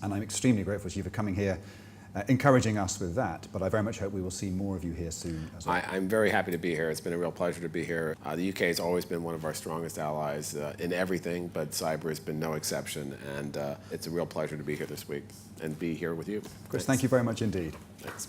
and I'm extremely grateful to you for coming here, encouraging us with that, but I very much hope we will see more of you here soon as well. I'm very happy to be here. It's been a real pleasure to be here. The UK has always been one of our strongest allies in everything, but cyber has been no exception, and it's a real pleasure to be here this week and be here with you. Chris, thank you very much indeed. Thanks.